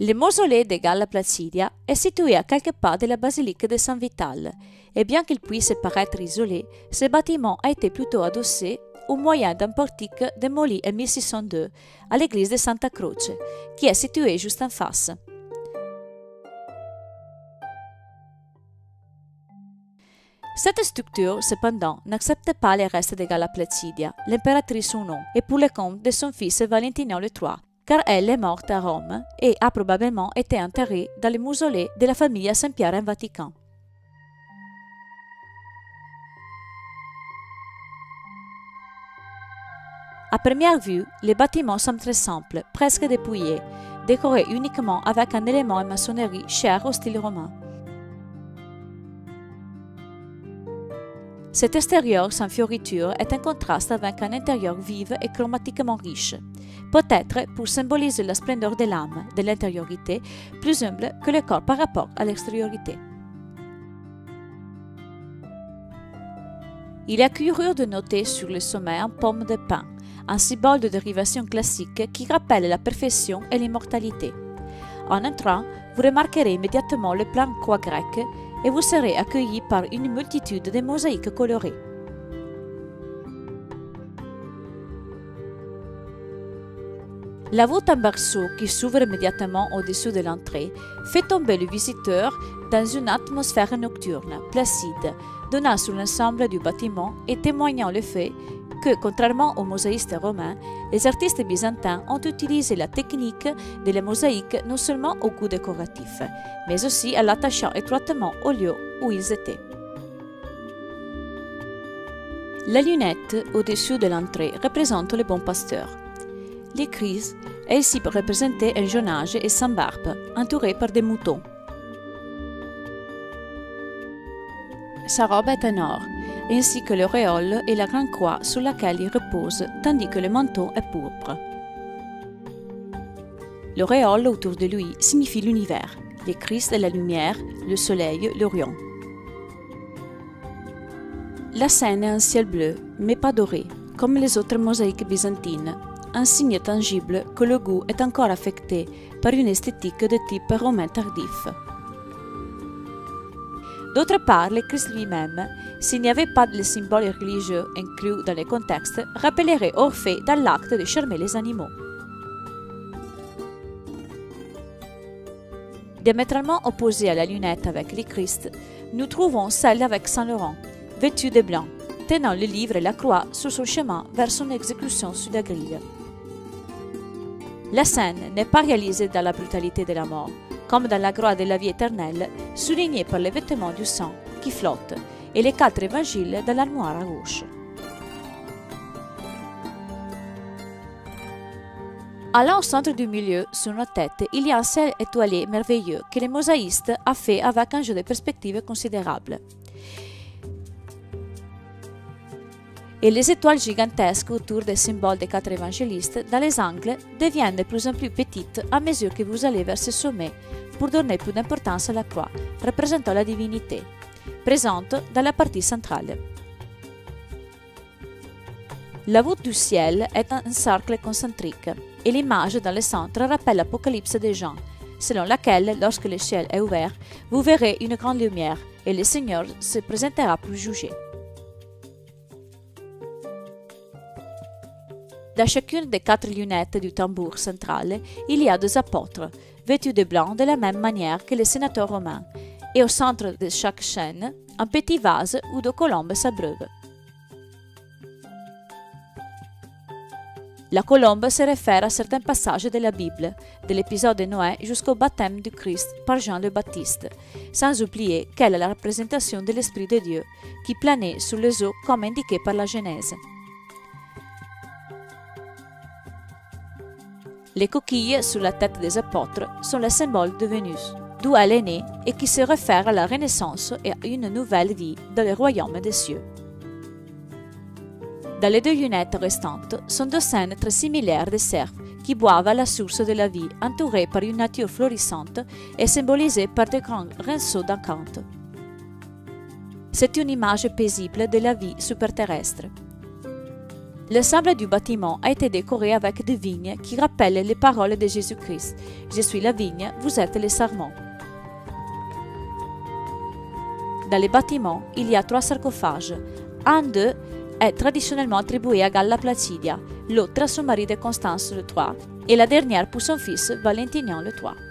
Le mausolée de Galla Placidia est situé à quelques pas de la basilique de San Vital, et bien qu'il puisse paraître isolé, ce bâtiment a été plutôt adossé au moyen d'un portique démoli en 1602 à l'église de Santa Croce, qui est située juste en face. Cette structure, cependant, n'accepte pas les restes de Galla Placidia, l'impératrice son nom, et pour le compte de son fils Valentino III, car elle est morte à Rome et a probablement été enterrée dans le mausolée de la famille Saint-Pierre en Vatican. À première vue, les bâtiments sont très simples, presque dépouillés, décorés uniquement avec un élément en maçonnerie cher au style romain. Cet extérieur sans fioriture est en contraste avec un intérieur vif et chromatiquement riche, peut-être pour symboliser la splendeur de l'âme, de l'intériorité, plus humble que le corps par rapport à l'extériorité. Il est curieux de noter sur le sommet un pomme de pin, un symbole de dérivation classique qui rappelle la perfection et l'immortalité. En entrant, vous remarquerez immédiatement le plan croix grec et vous serez accueilli par une multitude de mosaïques colorées. La voûte en berceau qui s'ouvre immédiatement au-dessus de l'entrée fait tomber le visiteur dans une atmosphère nocturne, placide, donnant sur l'ensemble du bâtiment et témoignant le fait que, contrairement aux mosaïstes romains, les artistes byzantins ont utilisé la technique de la mosaïque non seulement au goût décoratif, mais aussi en l'attachant étroitement au lieu où ils étaient. La lunette au-dessus de l'entrée représente le bon pasteur. Le Christ est ici représenté en jeune âge et sans barbe, entouré par des moutons. Sa robe est en or, ainsi que l'auréole et la grande croix sur laquelle il repose, tandis que le manteau est pourpre. L'auréole autour de lui signifie l'univers, le Christ est la lumière, le soleil, l'Orion. La scène est un ciel bleu, mais pas doré, comme les autres mosaïques byzantines, un signe tangible que le goût est encore affecté par une esthétique de type romain tardif. D'autre part, le Christ lui-même, s'il n'y avait pas de symbole religieux inclus dans le contexte, rappellerait Orphée dans l'acte de charmer les animaux. Diamétralement opposée à la lunette avec le Christ, nous trouvons celle avec Saint Laurent, vêtu de blanc, tenant le livre et la croix sur son chemin vers son exécution sur la grille. La scène n'est pas réalisée dans la brutalité de la mort, comme dans la gloire de la vie éternelle, soulignée par les vêtements du sang qui flottent et les 4 évangiles dans l'armoire à gauche. Allant au centre du milieu, sur nos têtes, il y a un ciel étoilé merveilleux que le mosaïste a fait avec un jeu de perspective considérable. Et les étoiles gigantesques autour des symboles des 4 évangélistes dans les angles deviennent de plus en plus petites à mesure que vous allez vers ce sommet pour donner plus d'importance à la croix, représentant la divinité, présente dans la partie centrale. La voûte du ciel est un cercle concentrique et l'image dans le centre rappelle l'Apocalypse de Jean, selon laquelle, lorsque le ciel est ouvert, vous verrez une grande lumière et le Seigneur se présentera pour juger. Dans chacune des 4 lunettes du tambour central, il y a 2 apôtres, vêtus de blanc de la même manière que les sénateurs romains, et au centre de chaque chaîne, un petit vase où 2 colombes s'abreuvent. La colombe se réfère à certains passages de la Bible, de l'épisode de Noé jusqu'au baptême du Christ par Jean le Baptiste, sans oublier qu'elle est la représentation de l'Esprit de Dieu qui planait sur les eaux comme indiqué par la Genèse. Les coquilles sur la tête des apôtres sont le symbole de Vénus, d'où elle est née et qui se réfère à la Renaissance et à une nouvelle vie dans le royaume des cieux. Dans les 2 lunettes restantes sont 2 scènes très similaires de cerfs qui boivent à la source de la vie, entourés par une nature florissante et symbolisés par de grands rinceaux d'acanthe. C'est une image paisible de la vie superterrestre. L'ensemble du bâtiment a été décoré avec des vignes qui rappellent les paroles de Jésus-Christ. Je suis la vigne, vous êtes les sarments. Dans les bâtiments, il y a 3 sarcophages. Un d'eux est traditionnellement attribué à Galla Placidia, l'autre à son mari de Constance le III et la dernière pour son fils Valentinian le III.